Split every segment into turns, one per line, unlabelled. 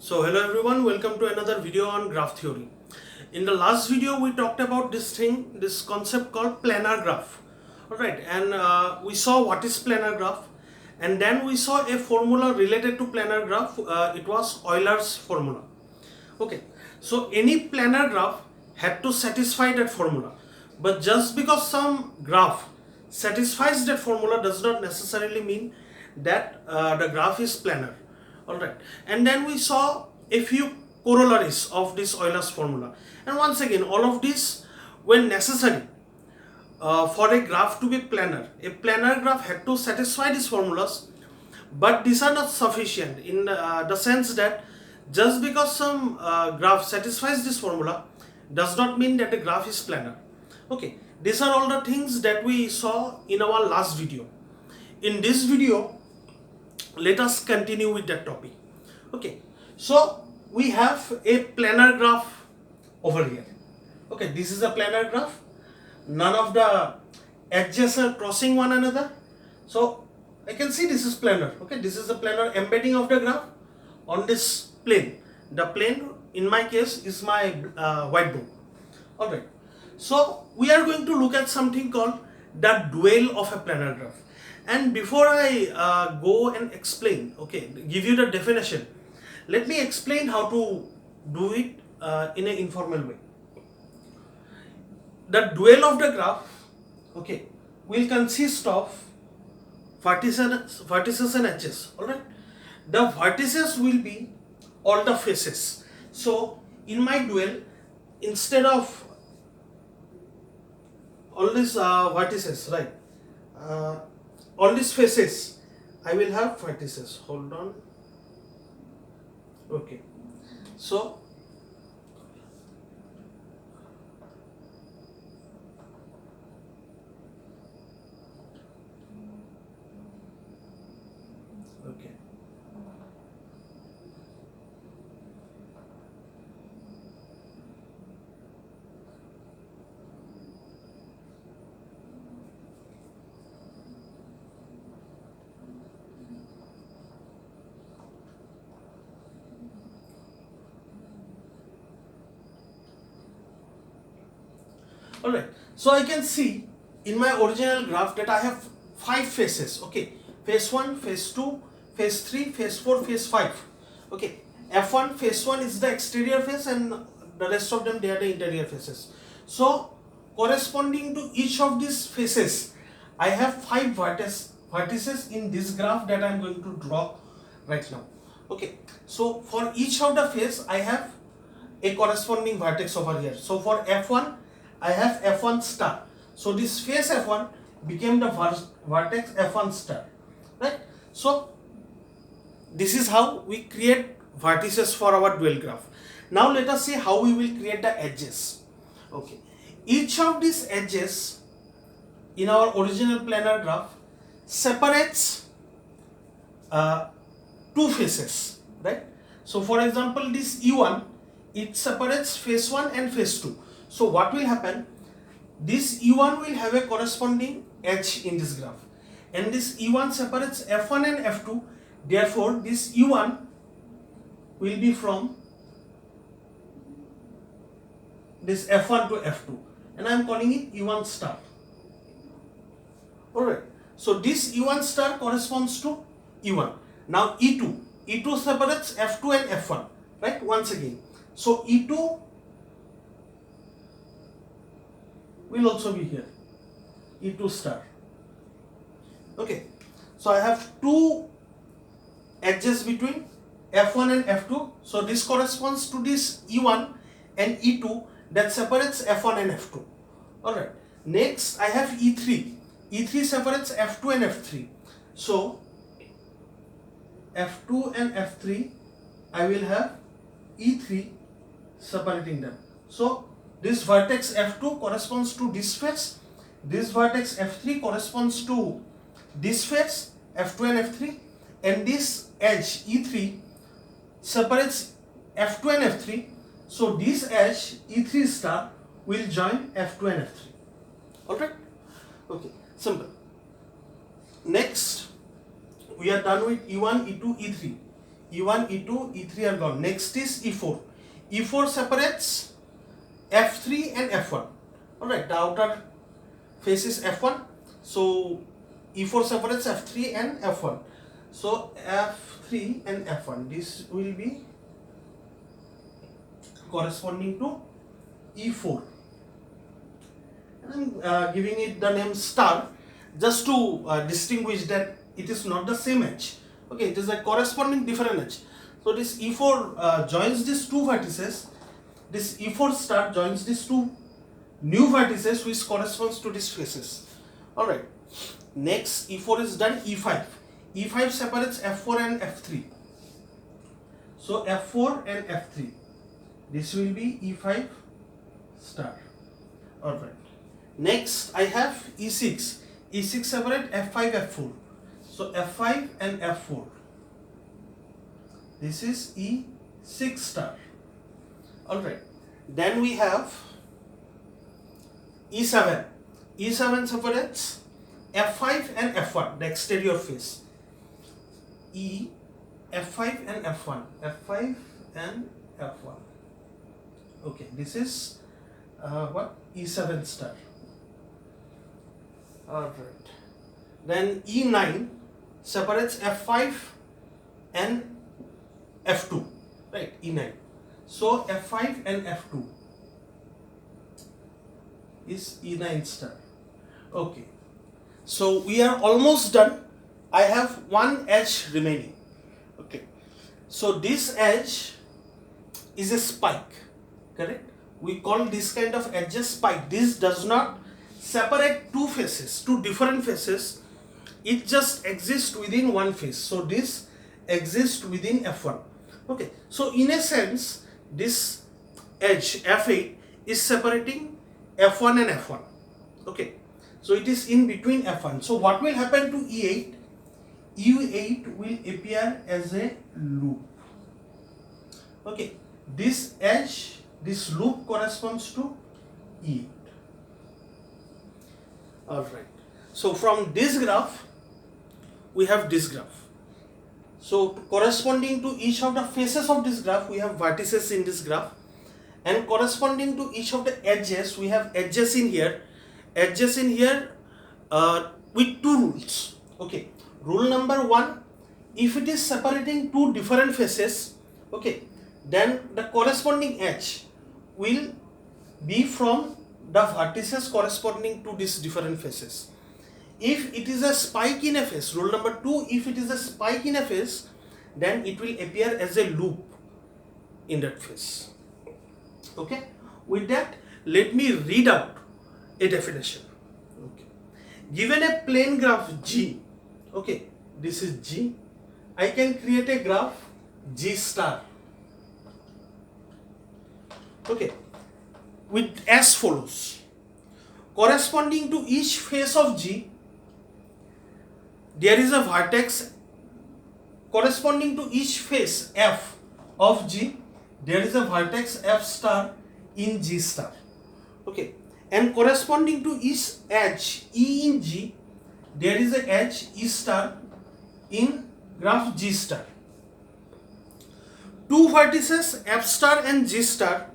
So hello everyone, welcome to another video on graph theory. In the last video we talked about this concept called planar graph. Alright, and we saw what is planar graph, and then we saw a formula related to planar graph. It was Euler's formula. Okay, so any planar graph had to satisfy that formula, but just because some graph satisfies that formula does not necessarily mean that the graph is planar. Alright, and then we saw a few corollaries of this Euler's formula, and once again all of this, when necessary for a graph to be planar, a planar graph had to satisfy these formulas, but these are not sufficient in the sense that just because some graph satisfies this formula does not mean that the graph is planar. Okay, these are all the things that we saw in our last video. In this video, let us continue with that topic. Okay, so we have a planar graph over here. Okay, this is a planar graph. None of the edges are crossing one another. So I can see this is planar. Okay, this is a planar embedding of the graph on this plane. The plane in my case is my whiteboard. Alright, so we are going to look at something called the dual of a planar graph. And before I go and explain, okay, give you the definition, let me explain how to do it in an informal way. The dual of the graph, okay, will consist of vertices and edges. Alright, the vertices will be all the faces. So in my dual, instead of all these vertices, right, all these faces, I will have vertices. Hold on. Okay, so okay, alright, so I can see in my original graph that I have 5 faces. Okay, phase 1, phase 2, phase 3, phase 4, phase 5. Okay, F1, phase 1 is the exterior face, and the rest of them, they are the interior faces. So corresponding to each of these faces, I have 5 vertices in this graph that I am going to draw right now. Okay, so for each of the face I have a corresponding vertex over here. So for F1 I have F1 star. So this face F1 became the vertex F1 star, right? So this is how we create vertices for our dual graph. Now let us see how we will create the edges. Okay, each of these edges in our original planar graph separates two faces, right? So for example, this E1, it separates phase 1 and phase 2. So what will happen? This E1 will have a corresponding edge in this graph, and this E1 separates F1 and F2. Therefore, this E1 will be from this F1 to F2, and I am calling it E1 star. Alright, so this E1 star corresponds to E1. Now E2 separates F2 and F1, right? Once again, so E2 will also be here, E2 star. Okay, so I have two edges between F1 and F2. So this corresponds to this E1 and E2 that separates F1 and F2. Alright, next I have E3. E3 separates F2 and F3. So F2 and F3, I will have E3 separating them. So this vertex F2 corresponds to this face, this vertex F3 corresponds to this face, F2 and F3, and this edge E3 separates F2 and F3. So this edge E3 star will join F2 and F3. Alright? Okay, simple. Next, we are done with E1, E2, E3. E1, E2, E3 are gone. Next is E4. E4 separates F3 and F1. Alright, the outer face is F1. So E4 separates F3 and F1. So F3 and F1. This will be corresponding to E4. And I'm giving it the name star just to distinguish that it is not the same edge. Okay, it is a corresponding different edge. So this E4 joins these two vertices. This E4 star joins these two new vertices which corresponds to these faces. Alright. Next E4 is done. E5. E5 separates F4 and F3. So F4 and F3. This will be E5 star. Alright. Next I have E6. E6 separate F5, F4. So F5 and F4. This is E6 star. Alright. Then we have E7. E7 separates F5 and F1, the exterior face. F5 and F1. F5 and F1. Okay, this is what? E7 star. Alright. Then E9 separates F5 and F2. Right, E9. So F5 and F2 is E9 star. Okay. So we are almost done. I have one edge remaining. Okay. So this edge is a spike. Correct? We call this kind of edge a spike. This does not separate two faces, two different faces. It just exists within one face. So this exists within F1. Okay. So in a sense, this edge F8 is separating F1 and F1. Okay. So it is in between F1. So what will happen to E8? E8 will appear as a loop. Okay. This edge, this loop corresponds to E8. Alright. So from this graph, we have this graph. So corresponding to each of the faces of this graph, we have vertices in this graph. And corresponding to each of the edges, we have edges in here. Edges in here with two rules. Okay. Rule number 1, if it is separating two different faces, okay, then the corresponding edge will be from the vertices corresponding to these different faces. If it is a spike in a face, rule number 2, if it is a spike in a face, then it will appear as a loop in that face. Okay. With that, let me read out a definition. Okay. Given a plane graph G, okay, this is G, I can create a graph G star. Okay, with as follows. Corresponding to each face of G, there is a vertex. Corresponding to each face F of G, there is a vertex F star in G star. Okay, and corresponding to each edge E in G, there is a edge E star in graph G star. Two vertices F star and G star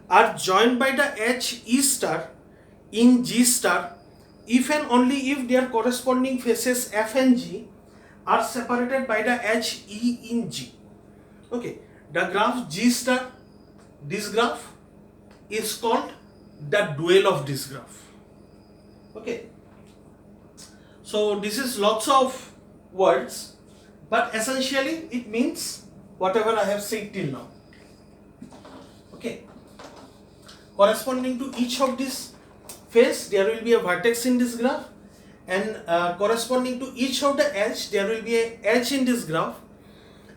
are joined by the edge E star in G star if and only if their corresponding faces F and G are separated by the edge E in G. Okay, the graph G star, this graph is called the dual of this graph. Okay, so this is lots of words, but essentially it means whatever I have said till now. Okay, corresponding to each of these face, there will be a vertex in this graph, and corresponding to each of the edge, there will be a edge in this graph,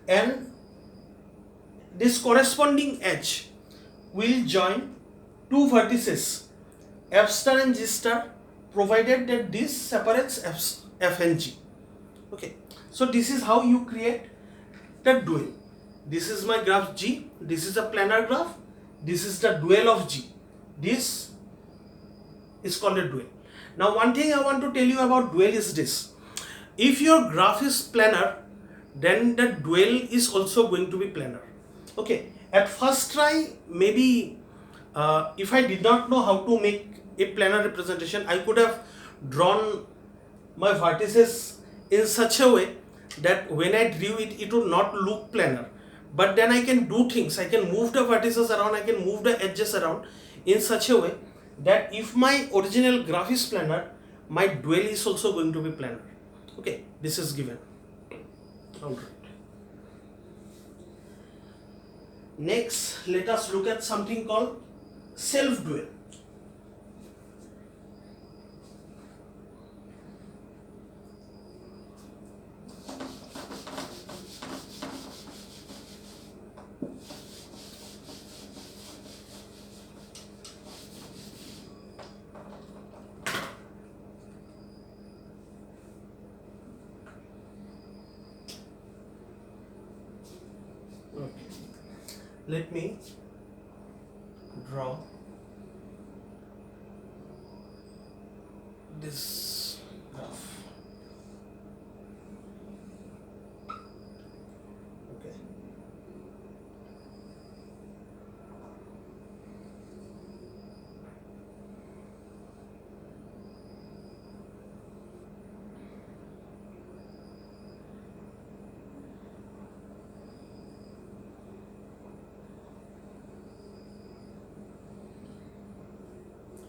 and this corresponding edge will join two vertices F star and G star, provided that this separates F and G. Okay, so this is how you create the dual. This is my graph G, this is a planar graph, this is the dual of G. This is called a dual. Now one thing I want to tell you about dual is this. If your graph is planar, then the dual is also going to be planar. Okay, at first try, maybe if I did not know how to make a planar representation, I could have drawn my vertices in such a way that when I drew it, it would not look planar. But then I can do things, I can move the vertices around, I can move the edges around in such a way that if my original graph is planar, my dual is also going to be planar. Okay, this is given. Alright. Next, let us look at something called self-dual. Okay. Let me draw this graph. Okay.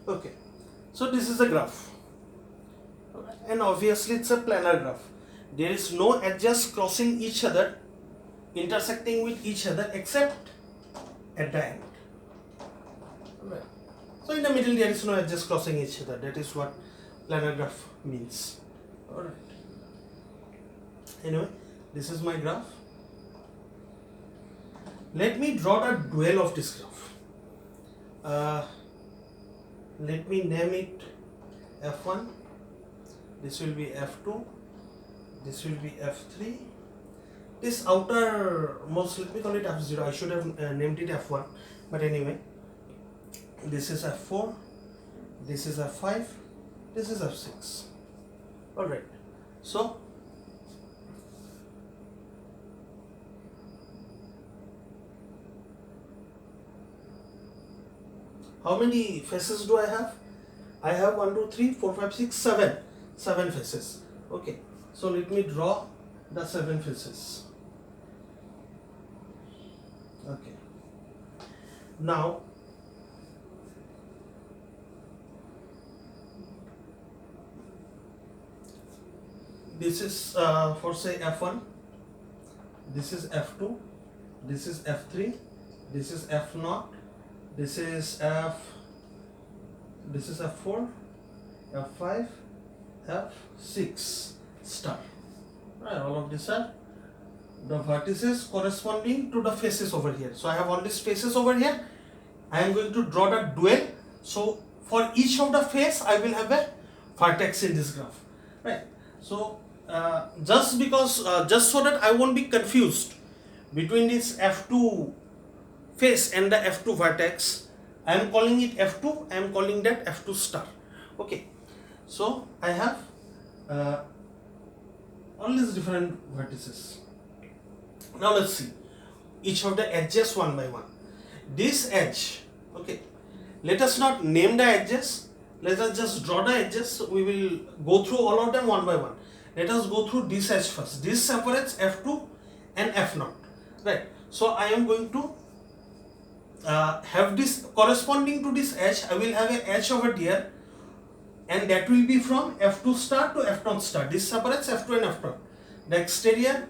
Okay, so this is a graph, and obviously it's a planar graph. There is no edges crossing each other, intersecting with each other, except at the end. Right. So in the middle there is no edges crossing each other. That is what planar graph means. Alright. Anyway, this is my graph. Let me draw the dual of this graph. Let me name it F1, this will be F2, this will be F3, this outermost, let me call it F0, I should have named it F1, but anyway, this is F4, this is F5, this is F6. Alright, so how many faces do I have? I have 1, 2, 3, 4, 5, 6, 7. 7 faces. Okay. So let me draw the 7 faces. Okay. Now, this is for say F1. This is F2. This is F3. This is F0. This is F4, F5, F6 star. Right, all of these are the vertices corresponding to the faces over here. So I have all these faces over here. I am going to draw the dual. So for each of the face, I will have a vertex in this graph. Right. So just so that I won't be confused between this F2 face and the F2 vertex, I am calling it F2, I am calling that F2 star. Okay, so I have all these different vertices. Now let's see each of the edges one by one. This edge, okay, let us not name the edges, let us just draw the edges. We will go through all of them one by one. Let us go through this edge first. This separates F2 and F0, right? So I am going to have this corresponding to this edge. I will have an edge over here, and that will be from F2 star to F0 star. This separates F2 and F0. The exterior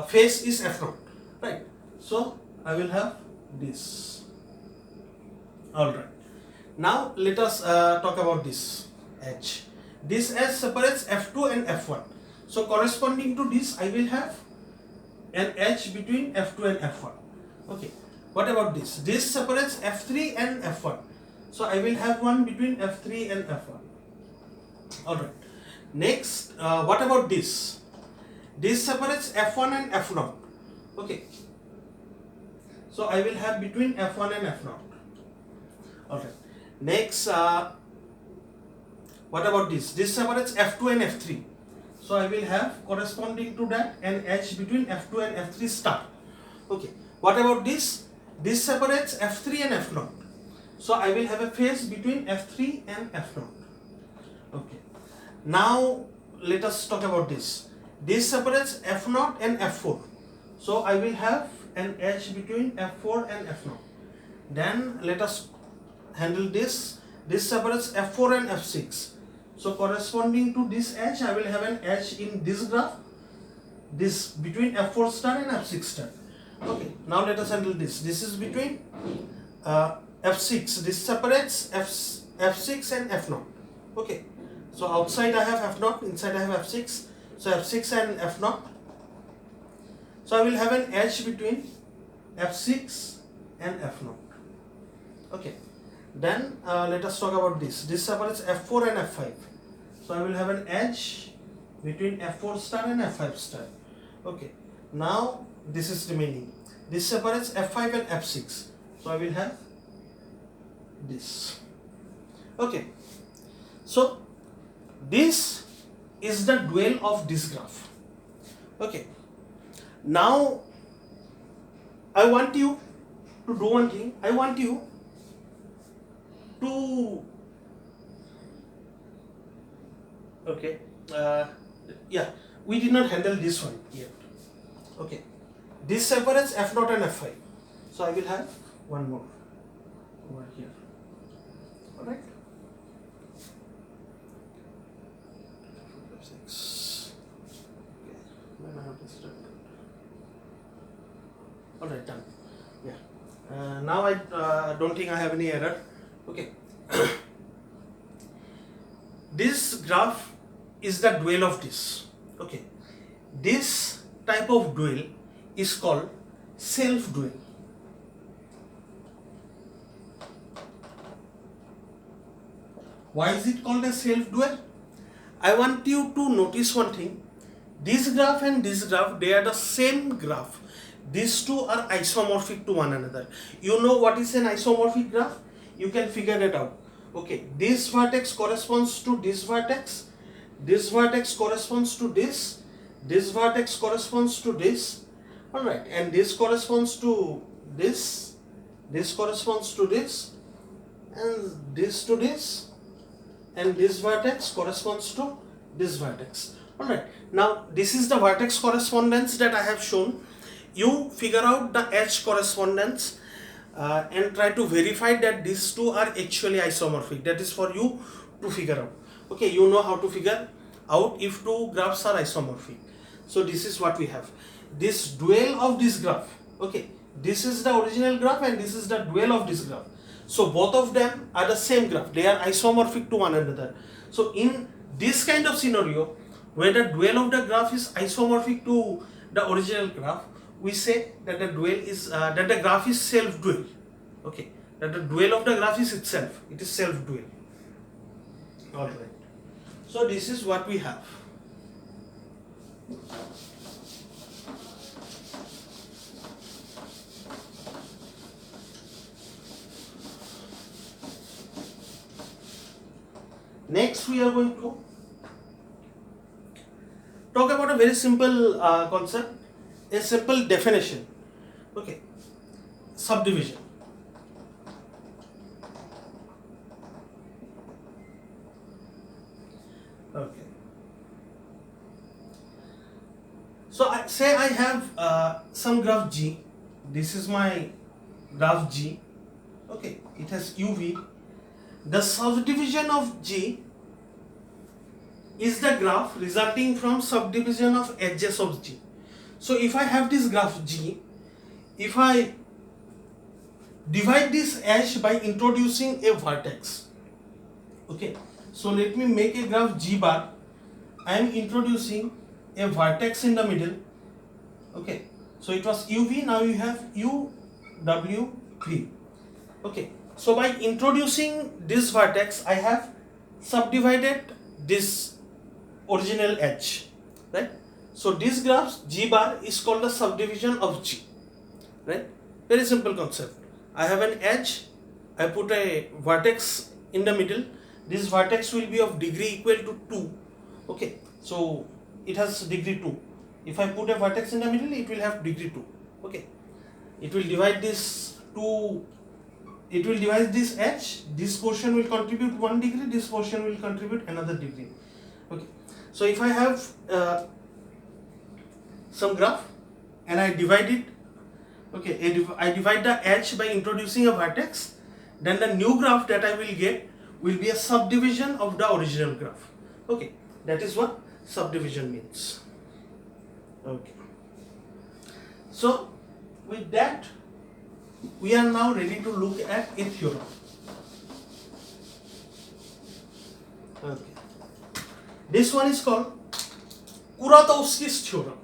face is F0, right? So I will have this. Alright. Now let us talk about this edge. This edge separates F2 and F1. So corresponding to this, I will have an edge between F2 and F1. Okay. What about this? This separates F3 and F1. So I will have one between F3 and F1. Alright. Next, what about this? This separates F1 and F0. Okay. So I will have between F1 and F0. Alright. Next, what about this? This separates F2 and F3. So I will have corresponding to that an edge between F2 and F3 star. Okay. What about this? This separates F3 and F0. So I will have a phase between F3 and F0. Okay. Now let us talk about this. This separates F0 and F4. So I will have an edge between F4 and F0. Then let us handle this. This separates F4 and F6. So corresponding to this edge, I will have an edge in this graph, this between F4 star and F6 star. Okay, now let us handle this. This is between F6. This separates F6 and F0. Okay, so outside I have F0, inside I have F6. So F6 and F0. So I will have an edge between F6 and F0. Okay, then let us talk about this. This separates F4 and F5. So I will have an edge between F4 star and F5 star. Okay, now this is remaining. This separates F5 and F6. So I will have this. Okay, so this is the dual of this graph. Okay, now I want you to do one thing. I want you to we did not handle this one yet. Okay, this separates F0 and F5. So I will have one more over here. Alright. Alright, done. Yeah. Now I don't think I have any error. Okay. This graph is the dual of this. Okay. This type of dual is called self-dual. Why is it called a self-dual? I want you to notice one thing. This graph and this graph, they are the same graph. These two are isomorphic to one another. You know what is an isomorphic graph? You can figure it out. Okay, this vertex corresponds to this vertex. This vertex corresponds to this. This vertex corresponds to this. Alright, and this corresponds to this. This corresponds to this. And this to this. And this vertex corresponds to this vertex. Alright, now this is the vertex correspondence that I have shown. You figure out the edge correspondence and try to verify that these two are actually isomorphic. That is for you to figure out. Okay, you know how to figure out if two graphs are isomorphic. So this is what we have. This dual of this graph. Okay, this is the original graph and this is the dual of this graph. So both of them are the same graph. They are isomorphic to one another. So in this kind of scenario, where the dual of the graph is isomorphic to the original graph, we say that the dual is that the graph is self-dual. Okay, that the dual of the graph is itself. It is self-dual. All right. So this is what we have. Next, we are going to talk about a very simple concept, a simple definition. Okay, subdivision. Okay. So say I have some graph G. This is my graph G. Okay, it has UV. The subdivision of G is the graph resulting from subdivision of edges of G. So if I have this graph G, if I divide this edge by introducing a vertex, okay, so let me make a graph G bar. I am introducing a vertex in the middle. Okay, so it was UV, now you have UWV. Okay, so by introducing this vertex, I have subdivided this original edge, right? So this graph G bar is called the subdivision of G, right? Very simple concept. I have an edge, I put a vertex in the middle. This vertex will be of degree equal to 2. Okay, so it has degree 2. If I put a vertex in the middle, it will have degree 2. Okay, it will divide this to, it will divide this edge. This portion will contribute 1 degree, this portion will contribute another degree. Okay, so if I have some graph and I divide it, okay, I divide the edge by introducing a vertex, then the new graph that I will get will be a subdivision of the original graph. Okay, that is what subdivision means. Okay, so with that, we are now ready to look at a theorem. Okay, this one is called Kuratowski's theorem.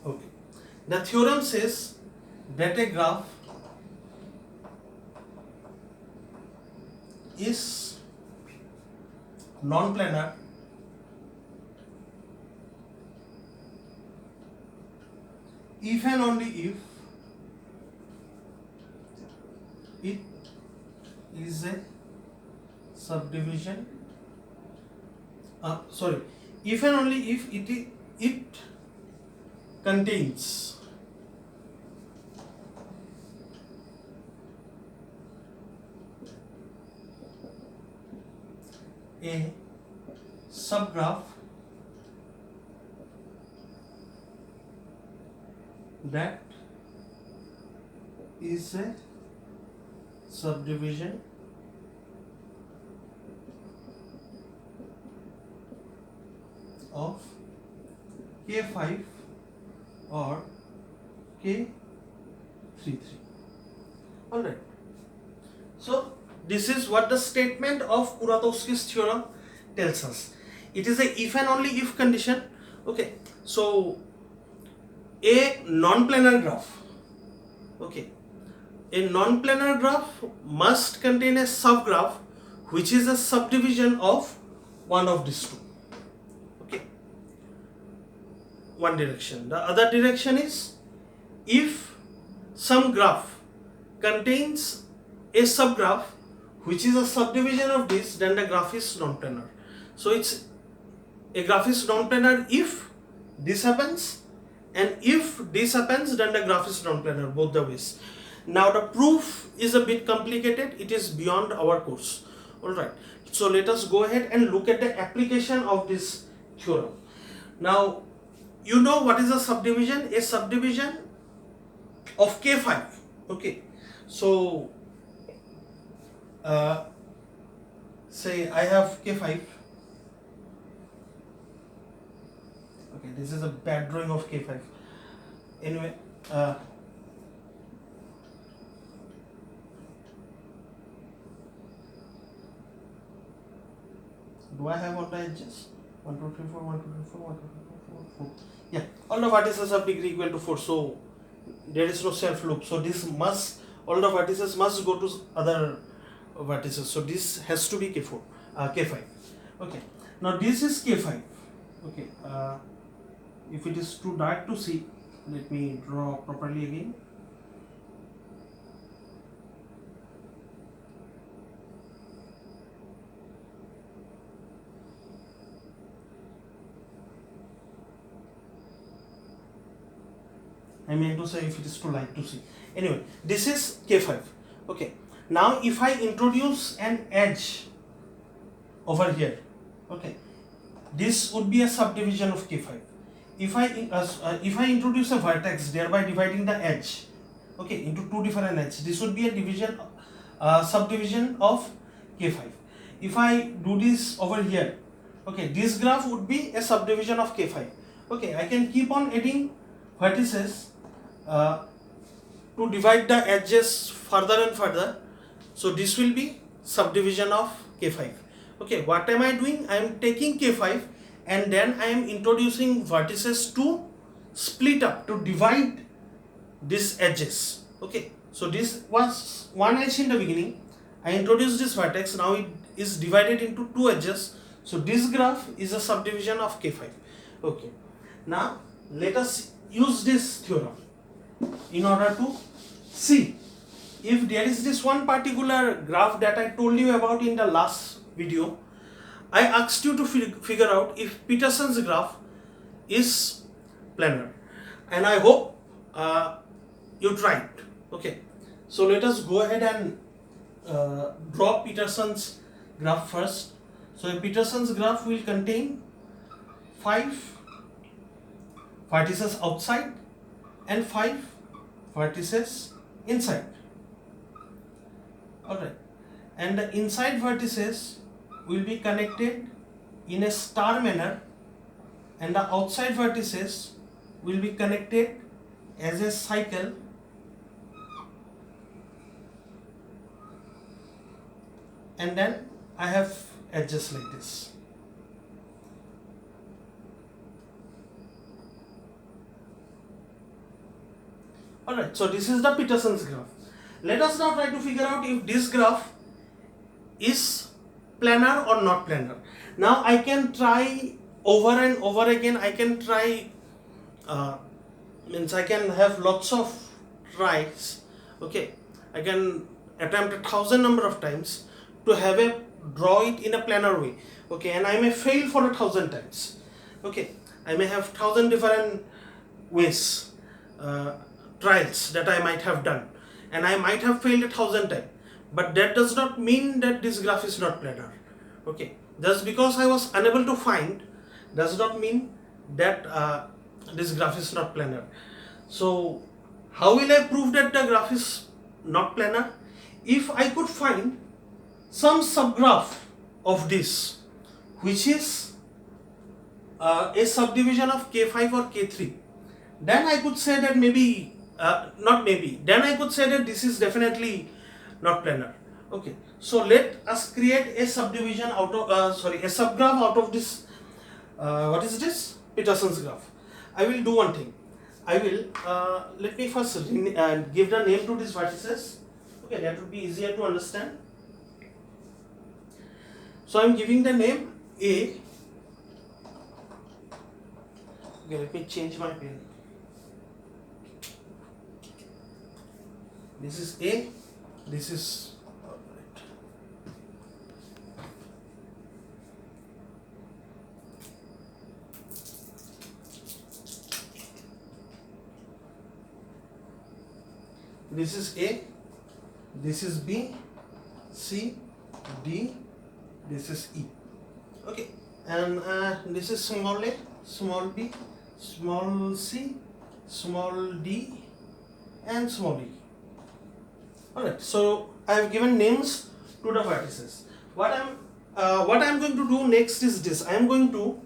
Okay, the theorem says that a graph is non-planar if and only if it is a subdivision, if and only if it contains a subgraph that is a subdivision of K5 or K33. Alright, so this is what the statement of Kuratowski's theorem tells us. It is a if and only if condition. Okay, so a non-planar graph, okay, a non-planar graph must contain a subgraph which is a subdivision of one of these two. Okay, one direction. The other direction is if some graph contains a subgraph which is a subdivision of this, then the graph is non-planar. So it's a graph is non-planar if this happens, and if this happens, then the graph is non-planar, both the ways. Now the proof is a bit complicated, it is beyond our course. Alright, so let us go ahead and look at the application of this theorem. Now you know what is a subdivision? A subdivision of K5. Okay, so say I have K5. Okay, this is a bad drawing of K5. Anyway, do I have all the edges? 1, 2, 3, 4, 1, 2, 3, 4, 1, 2, 3, 4, 4. Yeah, all the vertices of degree equal to 4. So there is no self loop. So this must, all the vertices must go to other vertices. So this has to be K4, K5. Okay. Now this is K5. Okay. If it is too dark to see, let me draw properly again. I mean to say if it is too light to see. Anyway, this is K5. Okay. Now if I introduce an edge over here, okay, this would be a subdivision of K5. If I introduce a vertex, thereby dividing the edge, okay, into two different edges, this would be a division, subdivision of K5. If I do this over here, okay, this graph would be a subdivision of K5. Okay, I can keep on adding vertices to divide the edges further and further. So this will be subdivision of K5. Okay, what am I doing? I am taking K5 and then I am introducing vertices to split up, to divide these edges. Okay, so this was one edge in the beginning. I introduced this vertex, now it is divided into two edges. So this graph is a subdivision of K5. Okay. Now let us use this theorem in order to see if there is this one particular graph that I told you about in the last video. I asked you to figure out if Peterson's graph is planar, and I hope you tried. Okay, so let us go ahead and draw Peterson's graph first. So Peterson's graph will contain 5 vertices outside and 5 vertices inside. Alright, and the inside vertices will be connected in a star manner, and the outside vertices will be connected as a cycle and then I have edges like this. Alright, so this is the Peterson's graph. Let us now try to figure out if this graph is planar or not planar. Now I can try over and over again. I can try, I can have lots of tries. Okay, I can attempt 1,000 number of times to have a draw it in a planar way. Okay, and I may fail for 1,000 times. Okay, I may have 1,000 different ways, trials that I might have done, and I might have failed 1,000 times, but that does not mean that this graph is not planar. Okay, just because I was unable to find does not mean that this graph is not planar. So how will I prove that the graph is not planar? If I could find some subgraph of this which is a subdivision of K5 or K3, then I could say that maybe then I could say that this is definitely not planar. Okay, so let us create a subdivision out of a subgraph out of this. What is this? Peterson's graph. I will do one thing. I will let me first give the name to these vertices. Okay, that would be easier to understand. So I am giving the name A. Okay, let me change my pen. This is A. This is right. This is A. This is B, C, D. This is E. Okay, and this is small a, small b, small c, small d, and small e. Alright, so I have given names to the vertices. What I'm going to do next is this. I am going to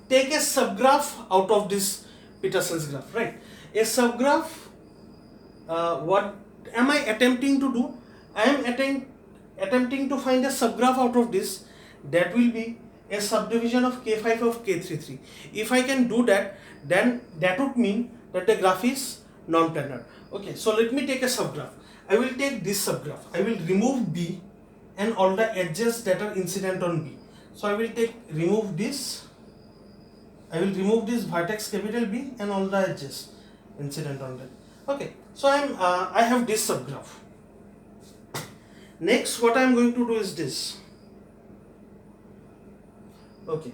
take a subgraph out of this Peterson's graph, right? A subgraph, what am I attempting to do? I am attempting to find a subgraph out of this that will be a subdivision of K5 of K33. If I can do that, then that would mean that the graph is non-planar. Okay, so let me take a subgraph. I will take this subgraph. I will remove B and all the edges that are incident on B. So I will remove this. I will remove this vertex capital B and all the edges incident on that. Okay, so I have this subgraph. Next, what I am going to do is this. Okay.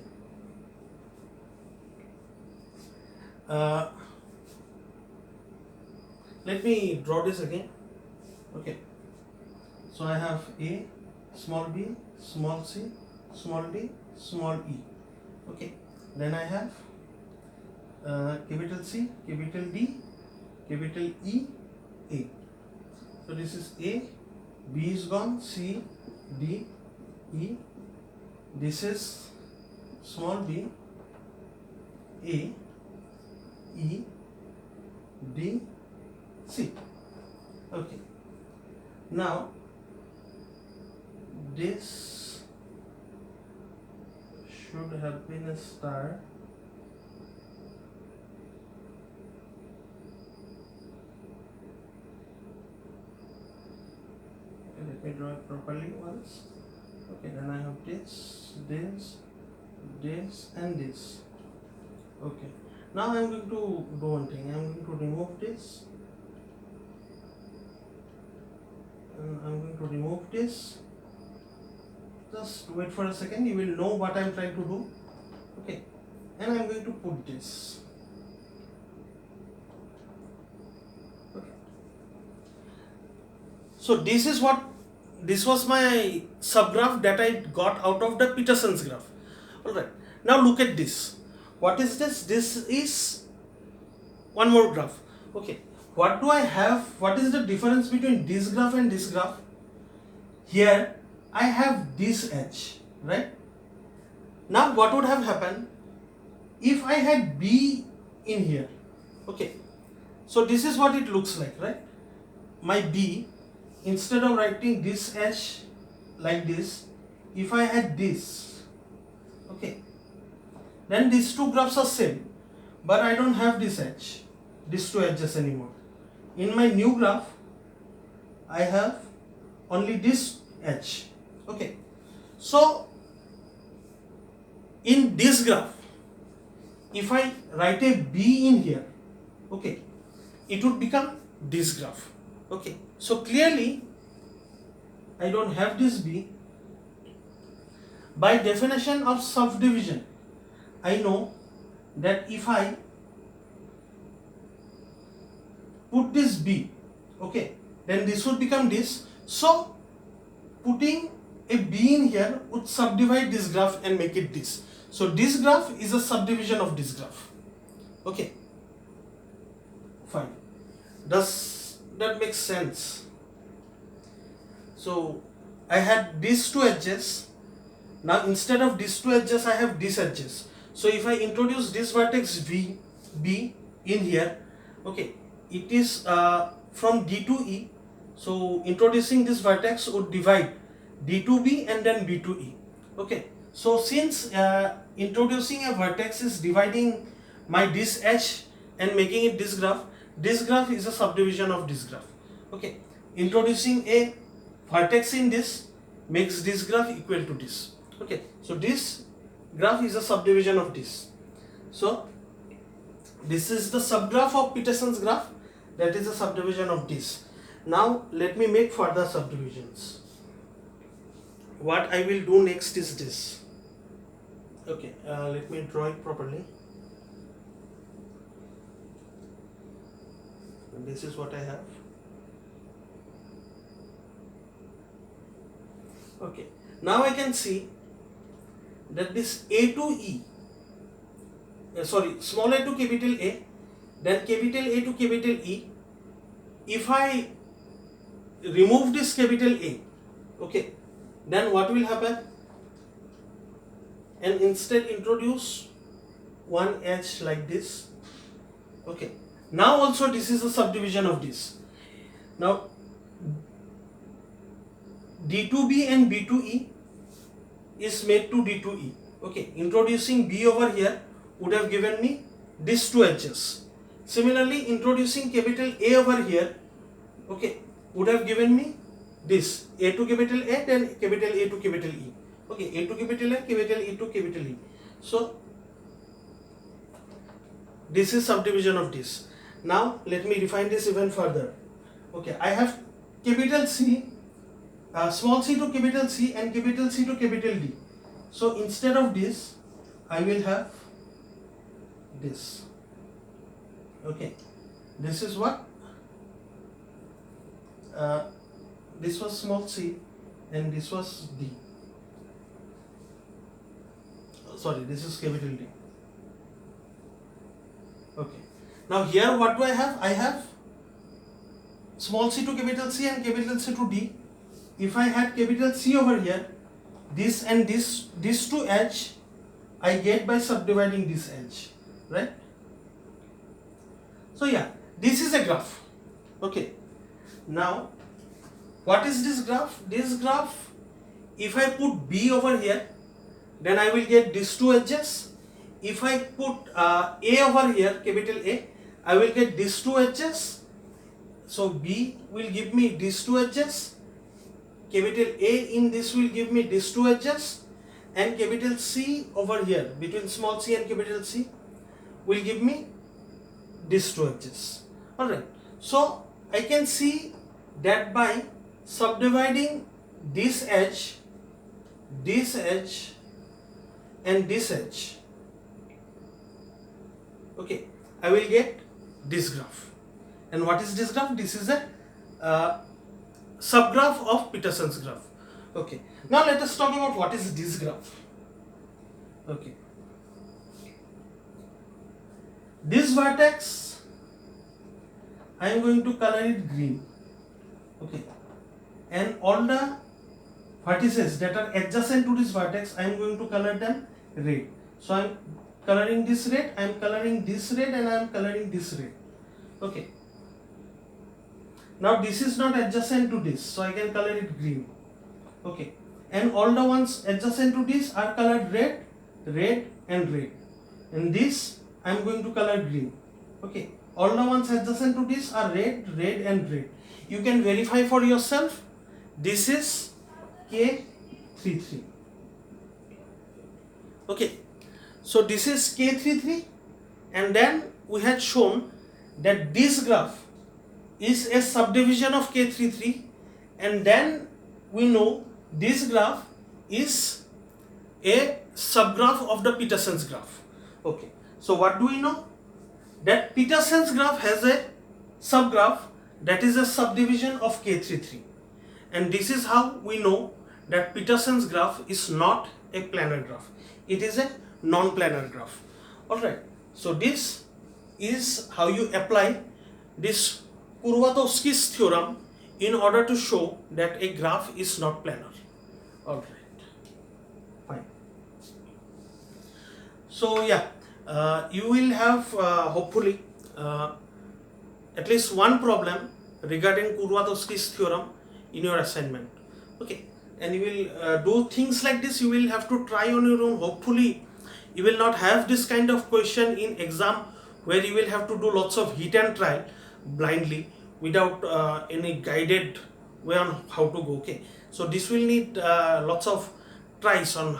Let me draw this again. Okay. So I have A, small b, small c, small d, small e. Okay. Then I have capital C, capital D, capital E, A. So this is A, B is gone, C, D, E. This is small b, A, E, D, C. Okay. Now this should have been a star. Let me draw it properly once. Okay, then I have this, and this. Okay, now I am going to do one thing. I am going to remove this, and I am going to remove this. Just wait for a second, you will know what I am trying to do. Okay, and I am going to put this. Okay, so this was my subgraph that I got out of the Peterson's graph. Alright, now look at this. What is this? This is one more graph. Okay, what do I have? What is the difference between this graph and this graph? Here I have this edge, right? Now what would have happened if I had B in here? Okay, so this is what it looks like, right? My B, instead of writing this edge like this, if I had this, okay, then these two graphs are same, but I don't have this edge, these two edges anymore. In my new graph, I have only this edge. Okay, so in this graph, if I write a B in here, okay, it would become this graph. Okay, so clearly I don't have this B. By definition of subdivision, I know that if I put this B, okay, then this would become this. So putting a B in here would subdivide this graph and make it this. So this graph is a subdivision of this graph. Okay, fine. Does that make sense? So I had these two edges. Now instead of these two edges, I have these edges. So if I introduce this vertex B in here, okay, it is from D to E. So introducing this vertex would divide D to B and then B to E. Okay, so since introducing a vertex is dividing my this edge and making it this graph is a subdivision of this graph. Okay, introducing a vertex in this makes this graph equal to this. Okay, so this graph is a subdivision of this. So this is the subgraph of Peterson's graph, that is a subdivision of this. Now let me make further subdivisions. What I will do next is this. Okay, let me draw it properly. And this is what I have. Okay, now I can see that this A to E, small a to capital A, then capital A to capital E. If I remove this capital A, okay, then what will happen? And instead introduce one edge like this. Okay, now also this is a subdivision of this. Now D2B and B2E is made to D2E. Okay, introducing B over here would have given me these two edges. Similarly, introducing capital A over here, okay, would have given me this A to capital A, then capital A to capital E. Okay, A to capital A, capital E to capital E. So this is subdivision of this. Now let me define this even further. Okay, I have capital C, small c to capital C and capital C to capital D. So instead of this, I will have this. Okay, this is what? This was small c and this was D. Sorry, this is capital D. Okay, now here what do I have? I have small c to capital C and capital C to D. If I had capital C over here, this and these two edge I get by subdividing this edge, right? So yeah, this is a graph. Okay, now what is this graph? This graph, if I put B over here, then I will get these two edges. If I put A over here, capital A, I will get these two edges. So B will give me these two edges. capital A in this will give me these two edges, and capital C over here between small c and capital C will give me these two edges. Alright, so I can see that by subdividing this edge, and this edge, okay, I will get this graph. And what is this graph? This is a subgraph of Peterson's graph. Okay, now let us talk about what is this graph. Okay, this vertex I am going to color it green. Okay, and all the vertices that are adjacent to this vertex I am going to color them red. So I am coloring this red, I am coloring this red, and I am coloring this red. Okay, now this is not adjacent to this, so I can color it green. Okay, and all the ones adjacent to this are colored red, red, and red, and this I am going to color green. Okay, all the ones adjacent to this are red, red, and red. You can verify for yourself. This is K33. Okay, so this is K33, and then we had shown that this graph is a subdivision of K33, and then we know this graph is a subgraph of the Peterson's graph. Okay, so what do we know? That Peterson's graph has a subgraph that is a subdivision of K33, and this is how we know that Peterson's graph is not a planar graph. It is a non-planar graph. Alright, so this is how you apply this Kuratowski's theorem in order to show that a graph is not planar. Alright, fine. So yeah, you will have hopefully at least one problem regarding Kuratowski's theorem in your assignment. Okay, and you will do things like this. You will have to try on your own. Hopefully you will not have this kind of question in exam where you will have to do lots of hit and trial blindly without any guided way on how to go. Okay, so this will need lots of tries on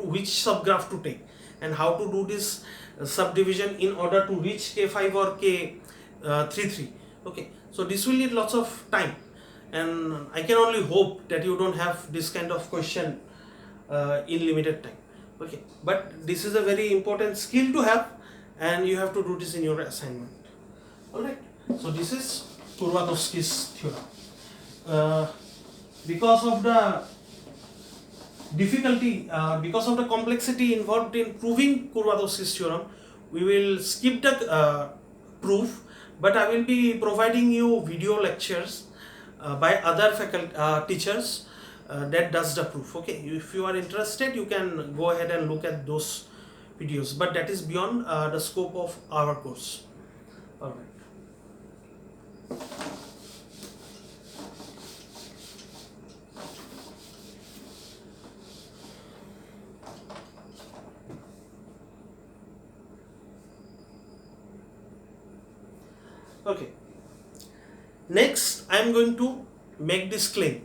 which subgraph to take and how to do this subdivision in order to reach K5 or K33. Okay, so this will need lots of time, and I can only hope that you don't have this kind of question in limited time. Okay, but this is a very important skill to have, and you have to do this in your assignment. Alright, so this is Kuratowski's theorem. Because of the difficulty, because of the complexity involved in proving Kuratowski's theorem, we will skip the proof, but I will be providing you video lectures by other faculty teachers that does the proof. Okay, if you are interested, you can go ahead and look at those videos, but that is beyond the scope of our course. All right. Okay, next I am going to make this claim.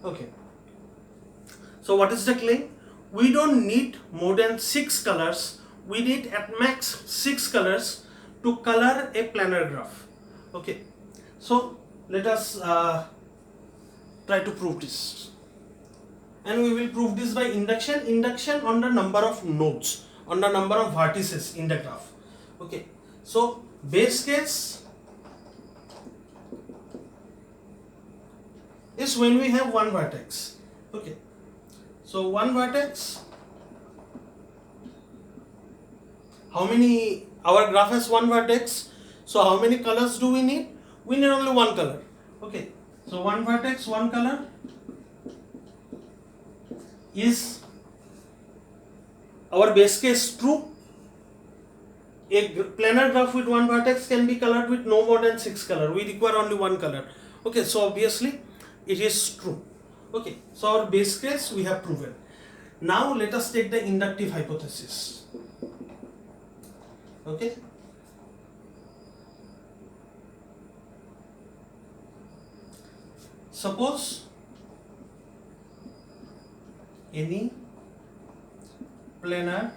Okay, so what is the claim? We don't need more than 6 colors. We need at max 6 colors to color a planar graph. Okay, so let us try to prove this, and we will prove this by induction on the number of nodes, on the number of vertices in the graph. Okay, so base case is when we have one vertex. Okay, so one vertex, how many, our graph has one vertex, so how many colors do we need? We need only one color. Okay, so one vertex, one color is our base case true. A planar graph with one vertex can be colored with no more than 6 color. We require only one color. Okay, so obviously it is true. Okay, so our base case we have proven. Now let us take the inductive hypothesis. Okay. Suppose any planar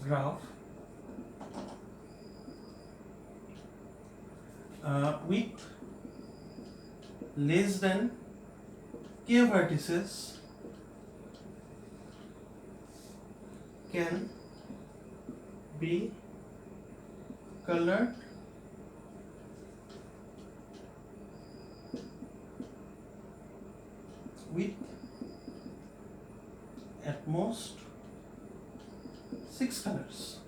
graph with less than k vertices can be colored with at most 6 colors.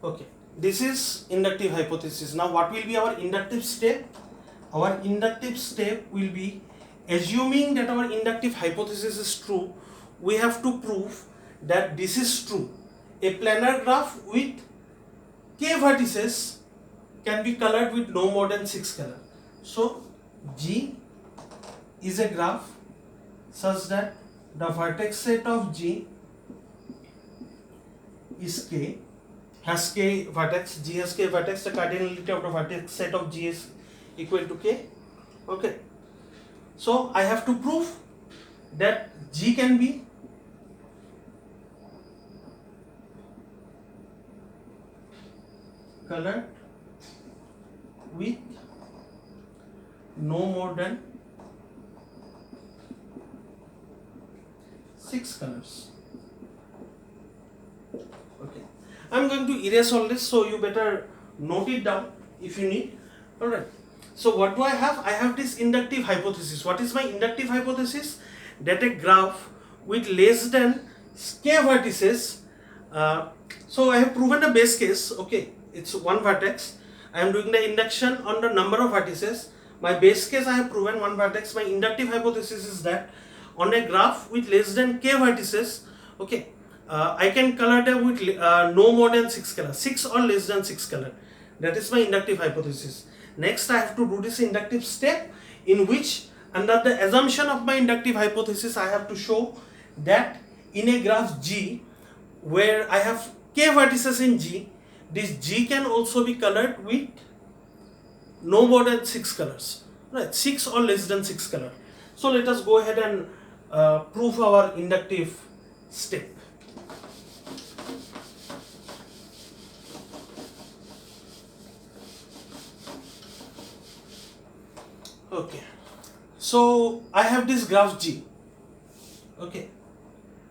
Okay, this is inductive hypothesis. Now what will be our inductive step? Our inductive step will be, assuming that our inductive hypothesis is true, we have to prove that this is true. A planar graph with k vertices can be colored with no more than 6 colors. So G is a graph such that the vertex set of G is k, has k vertex, G has k vertex, the cardinality of the vertex set of G is equal to k. Okay, so I have to prove that G can be colored with no more than 6 colors. Okay, I'm going to erase all this, so you better note it down if you need. Alright, so what do I have? I have this inductive hypothesis. What is my inductive hypothesis? That a graph with less than k vertices, so I have proven the base case. Okay, it's one vertex. I am doing the induction on the number of vertices. My base case I have proven one vertex. My inductive hypothesis is that on a graph with less than k vertices, okay, I can color them with no more than 6 colors, 6 or less than 6 color. That is my inductive hypothesis. Next I have to do this inductive step, in which under the assumption of my inductive hypothesis I have to show that in a graph G where I have k vertices in G, this G can also be colored with no more than 6 colors, right? 6 or less than 6 color. So let us go ahead and prove our inductive step. Okay, so I have this graph G, okay,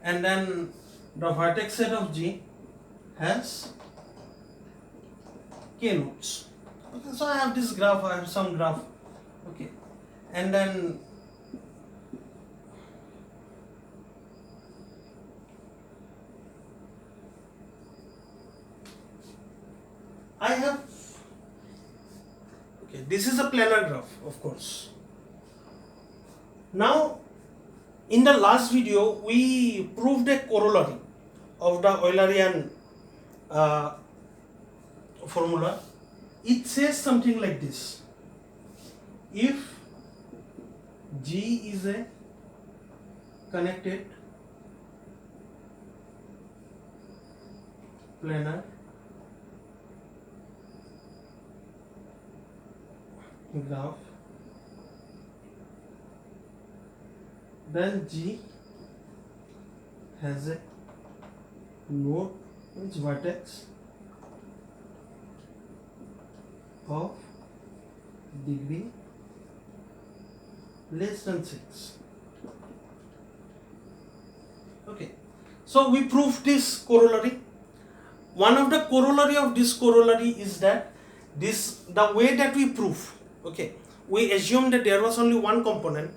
and then the vertex set of G has k nodes. Okay, so I have this graph, I have some graph, okay, and then I have, okay, this is a planar graph, of course. Now, in the last video, we proved a corollary of the Eulerian formula. It says something like this: if G is a connected planar graph, then G has a node, which vertex of degree less than 6. Okay, so we proved this corollary. One of the corollary of this corollary is that the way that we prove, okay, we assume that there was only one component.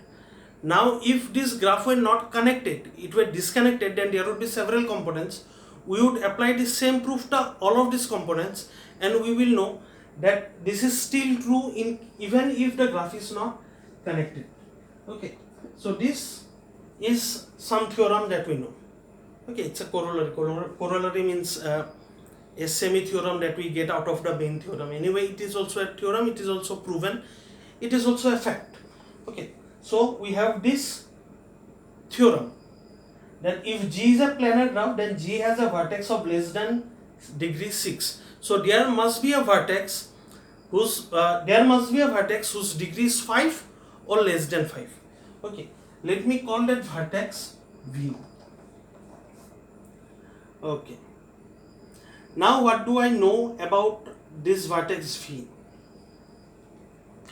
Now if this graph were not connected, it were disconnected, then there would be several components. We would apply the same proof to all of these components, and we will know that this is still true in even if the graph is not connected. Okay, so this is some theorem that we know. Okay, it's a corollary. Corollary means a semi-theorem that we get out of the main theorem. Anyway, it is also a theorem, it is also proven, it is also a fact. Okay, so we have this theorem that if G is a planar graph, then G has a vertex of less than degree 6. So there must be a vertex whose degree is 5 or less than 5. Okay, let me call that vertex V. Okay, now what do I know about this vertex V?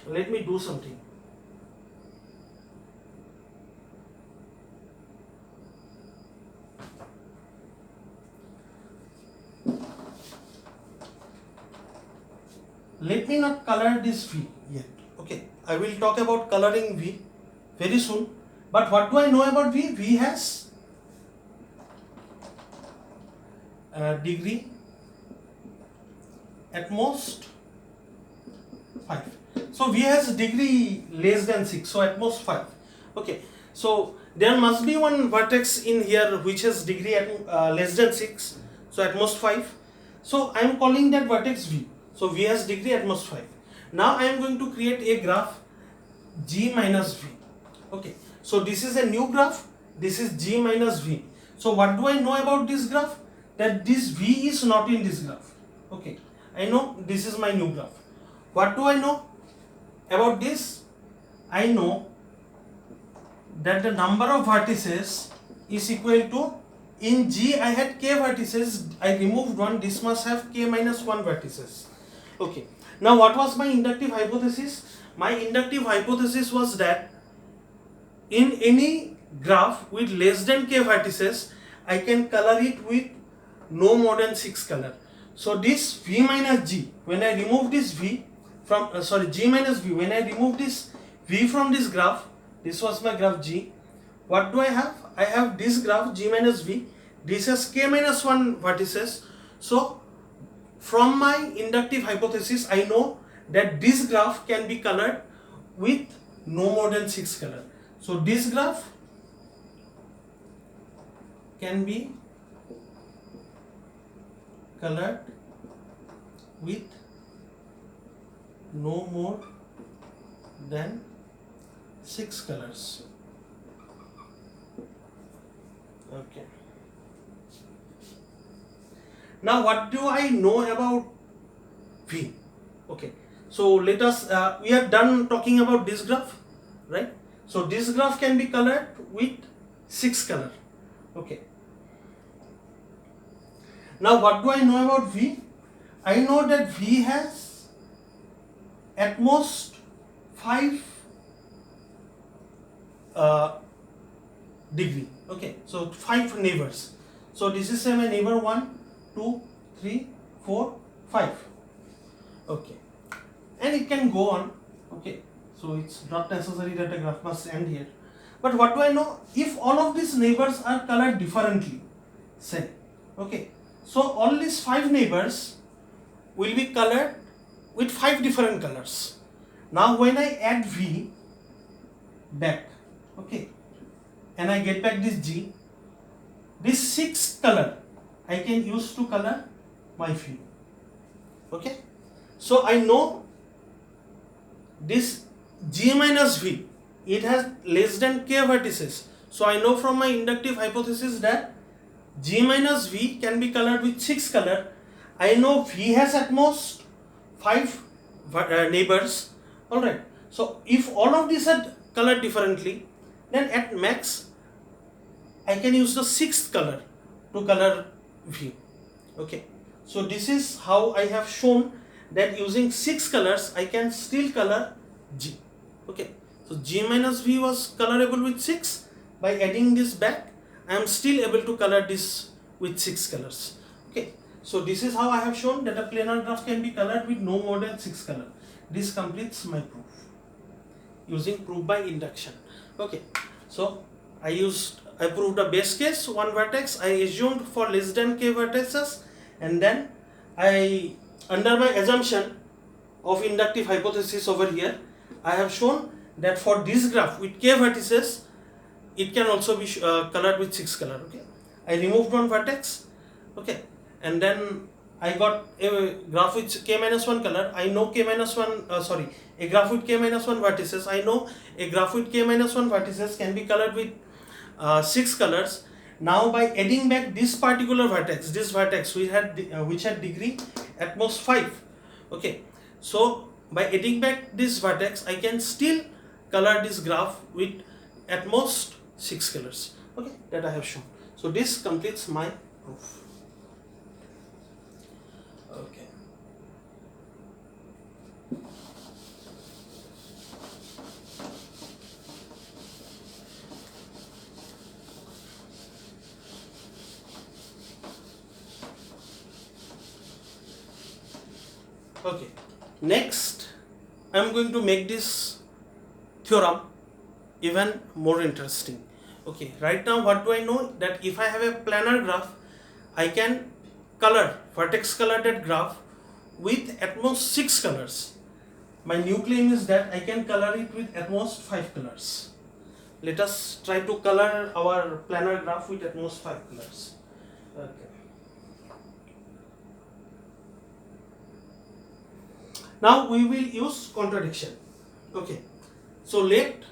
Let me do something. Let me not color this V yet. Okay, I will talk about coloring V very soon. But what do I know about V? V has degree at most 5. So V has degree less than 6, so at most 5. Okay, so there must be one vertex in here which has degree at less than 6, so at most 5. So I am calling that vertex V. So V has degree at most 5. Now I am going to create a graph G minus V. Okay, so this is a new graph, this is G minus V. So what do I know about this graph? That this V is not in this graph. Okay, I know this is my new graph. What do I know about this? I know that the number of vertices is equal to, in G I had k vertices, I removed one, this must have k minus 1 vertices. Okay, now what was my inductive hypothesis? My inductive hypothesis was that in any graph with less than k vertices, I can color it with no more than 6 color. So this V minus G, when I remove this V from, G minus V, when I remove this V from this graph, this was my graph G, what do I have? I have this graph G minus V, this has k minus 1 vertices. So from my inductive hypothesis, I know that this graph can be colored with no more than 6 color. So this graph can be colored with no more than 6 colors. Okay. Now what do I know about V? Okay, so let us, we are done talking about this graph, right? So this graph can be colored with 6 color. Okay. Now what do I know about V? I know that V has at most 5 degree. Okay, so 5 neighbors. So this is my neighbor 1, 2, 3, 4, 5. Okay, and it can go on. Okay, so it's not necessary that the graph must end here. But what do I know? If all of these neighbors are colored differently, say, okay, so all these 5 neighbors will be colored with 5 different colors. Now when I add V back, okay, and I get back this G, this 6th color I can use to color my V. Okay, so I know this G minus V, it has less than k vertices. So I know from my inductive hypothesis that G minus V can be colored with 6 color. I know V has at most 5 neighbors. Alright, so if all of these are colored differently, then at max I can use the 6th color to color V. Okay, so this is how I have shown that using 6 colors I can still color G. Okay, so G minus V was colorable with 6. By adding this back, I am still able to color this with 6 colors. Okay, so this is how I have shown that a planar graph can be colored with no more than 6 color. This completes my proof using proof by induction. Okay, so I proved a base case, one vertex, I assumed for less than k vertices, and then I, under my assumption, of inductive hypothesis over here, I have shown that for this graph with k vertices, it can also be colored with 6 color. Okay, I removed one vertex, okay, and then I got a graph with k minus 1 color. I know k minus 1, a graph with k minus 1 vertices. I know a graph with k minus 1 vertices can be colored with 6 colors. Now by adding back this particular vertex, which had degree at most 5, okay, so by adding back this vertex, I can still color this graph with at most 6 colors, okay, that I have shown. So this completes my proof. Okay. Okay, next I am going to make this theorem even more interesting. Okay, right now what do I know? That if I have a planar graph, I can vertex color that graph with at most 6 colors. My new claim is that I can color it with at most 5 colors. Let us try to color our planar graph with at most 5 colors. Okay. Now we will use contradiction. Okay, so let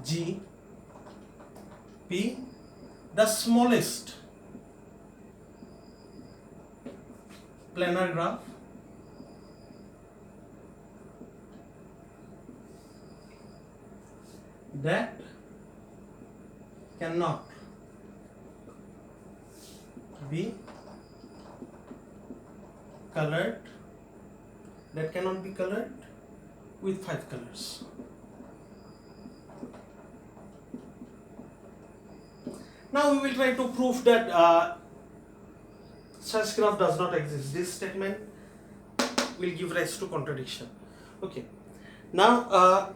G be the smallest planar graph that cannot be colored with 5 colors. Now we will try to prove that such graph does not exist. This statement will give rise to contradiction. Okay. Now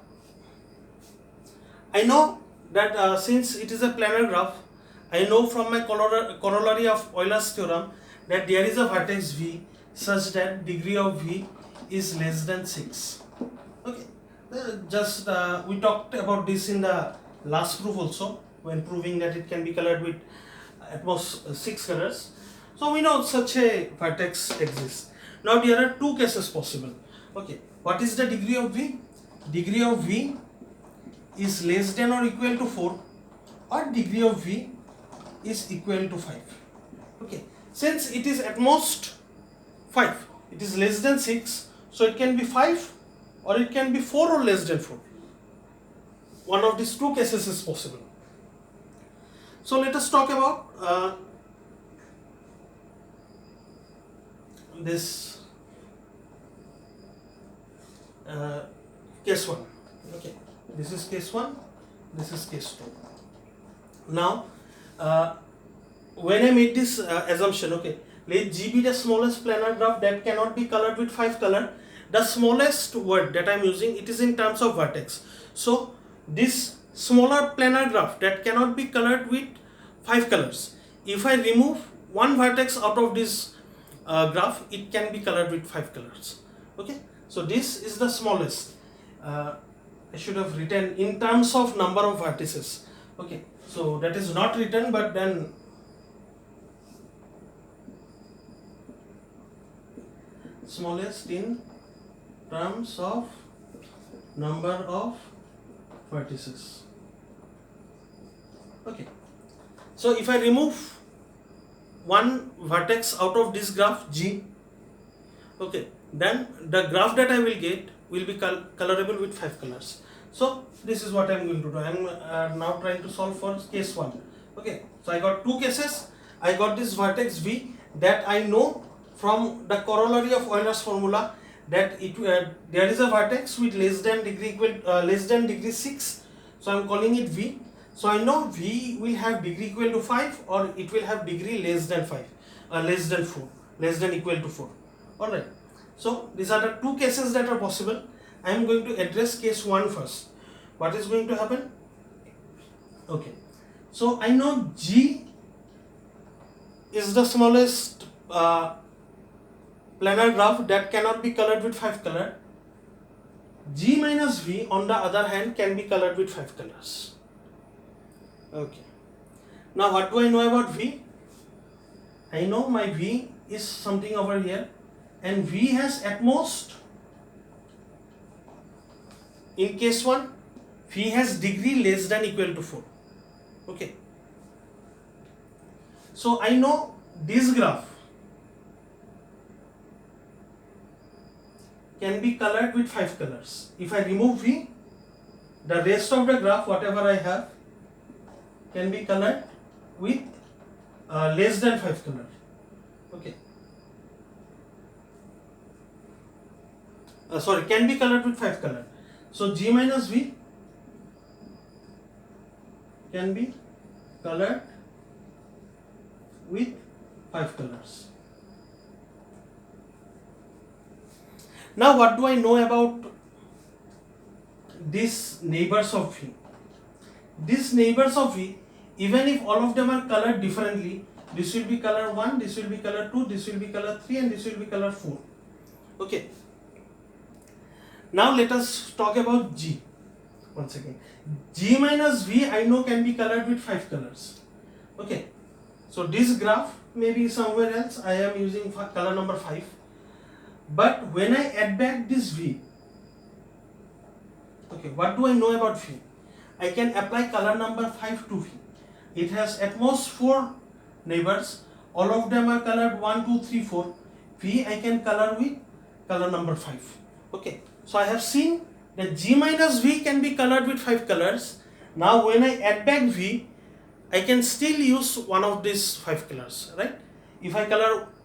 I know that since it is a planar graph, I know from my corollary of Euler's theorem that there is a vertex V such that degree of V is less than 6. Okay, we talked about this in the last proof also, when proving that it can be colored with at most 6 colors. So we know such a vertex exists. Now there are two cases possible. Okay, what is the degree of V? Degree of V is less than or equal to 4, or degree of V is equal to 5. Okay, since it is at most 5, it is less than 6, so it can be 5 or it can be 4 or less than 4. One of these two cases is possible. So let us talk about this case 1. Okay, this is case 1, this is case 2. Now when I made this assumption, okay, let G be the smallest planar graph that cannot be colored with 5 color. The smallest word that I am using, it is in terms of vertex. So this smaller planar graph that cannot be colored with 5 colors, if I remove one vertex out of this graph, it can be colored with 5 colors. Okay, so this is the smallest. I should have written in terms of number of vertices. Okay, so that is not written, but then smallest in terms of number of vertices. Okay, so if I remove one vertex out of this graph G, okay, then the graph that I will get will be colorable with 5 colors. So this is what I am going to do. I am now trying to solve for case 1. Okay, so I got two cases. I got this vertex V that I know from the corollary of Euler's formula that there is a vertex with less than degree 6, so I am calling it V. So I know V will have degree equal to 5 or it will have degree less than 5, less than 4, less than equal to 4. Alright, so these are the two cases that are possible. I am going to address case 1 first. What is going to happen? Okay, so I know G is the smallest planar planar graph that cannot be colored with 5 color. G minus V on the other hand can be colored with 5 colors. Okay. Now what do I know about V? I know my V is something over here, and V has at most, in case 1, V has degree less than equal to 4. Okay. So I know this graph can be colored with 5 colors. If I remove V, the rest of the graph, whatever I have, can be colored with less than 5 color. Okay. Can be colored with 5 color. So G minus V can be colored with 5 colors. Now what do I know about these neighbors of V? These neighbors of V, even if all of them are colored differently, this will be color 1, this will be color 2, this will be color 3, and this will be color 4. Okay. Now let us talk about G. Once again, G minus V I know can be colored with 5 colors. Okay. So this graph may be somewhere else. I am using color number 5. But when I add back this V, okay, what do I know about V? I can apply color number 5 to V. It has at most 4 neighbors. All of them are colored 1, 2, 3, 4. V I can color with color number 5. Okay. So I have seen that G minus V can be colored with 5 colors. Now when I add back V, I can still use one of these 5 colors, right? If I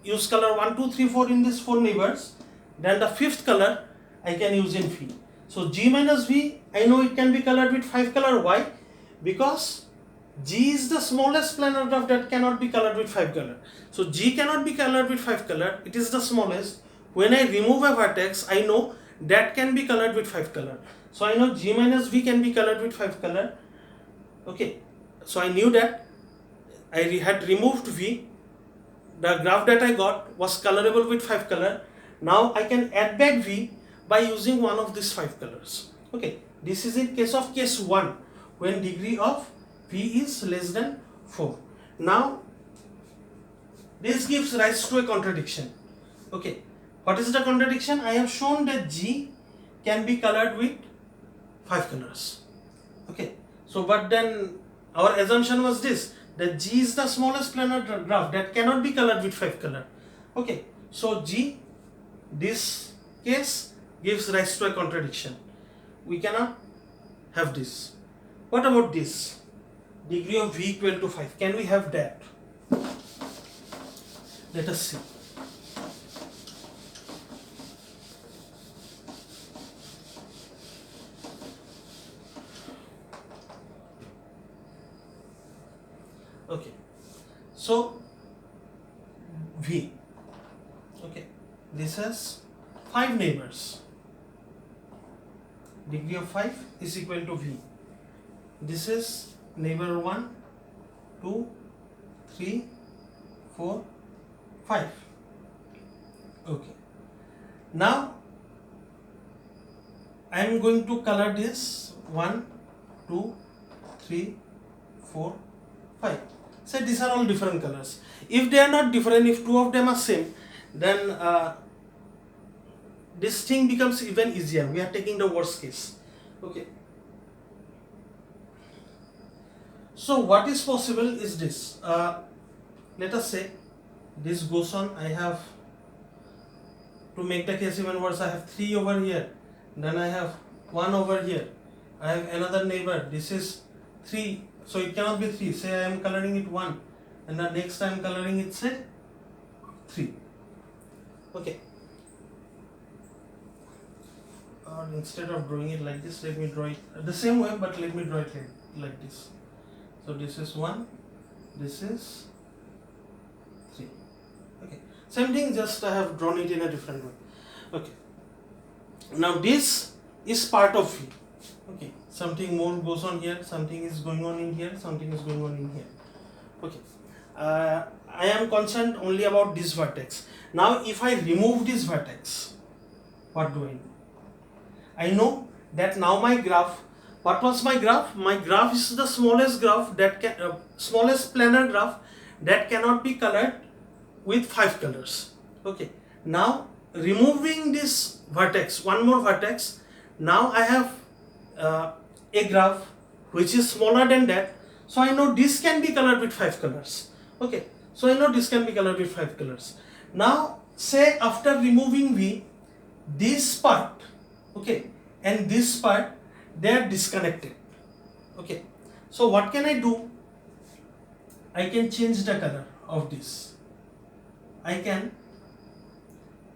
use color 1, 2, 3, 4 in these 4 neighbors, then the 5th color I can use in V. So G minus V, I know it can be colored with 5 color. Why? Because G is the smallest planar graph that cannot be colored with 5 color. So G cannot be colored with 5 color. It is the smallest. When I remove a vertex, I know that can be colored with 5 color. So I know G minus V can be colored with 5 color. Okay. So I knew that I had removed V. The graph that I got was colorable with 5 color. Now I can add back V by using one of these 5 colors. Okay. This is in case 1, when degree of V is less than 4. Now this gives rise to a contradiction. Okay. What is the contradiction? I have shown that G can be colored with 5 colors. Okay. So but then our assumption was this, that G is the smallest planar graph that cannot be colored with 5 color. Okay. So G, this case gives rise to a contradiction. We cannot have this. What about this? Degree of V equal to 5. Can we have that? Let us see. Okay. So V. Okay. This has 5 neighbors. Degree of 5 is equal to V. This is neighbor 1, 2, 3, 4, 5. Okay. Now I am going to color this 1, 2, 3, 4, 5. So these are all different colors. If they are not different, if 2 of them are same, then this thing becomes even easier. We are taking the worst case. Okay. So what is possible is this. Let us say this goes on. I have, to make the case even worse, I have 3 over here. Then I have 1 over here. I have another neighbor. This is 3. So it cannot be 3. Say I am coloring it 1. And the next I am coloring it, say 3. Okay. Or instead of drawing it like this, let me draw it the same way, but let me draw it like this. So this is 1, this is 3. Okay. Same thing, just I have drawn it in a different way. Okay. Now this is part of V. Okay. Something more goes on here, something is going on in here, something is going on in here. Okay. I am concerned only about this vertex. Now if I remove this vertex, what do I do? I know that now my graph, what was my graph? My graph is the smallest graph that can, smallest planar graph that cannot be colored with 5 colors. Okay, now removing this vertex, one more vertex, now I have a graph which is smaller than that, so I know this can be colored with 5 colors. Okay, so I know this can be colored with 5 colors. Now say after removing V, this part, okay, and this part, they are disconnected. Okay, so what can I do? I can change the color of this. I can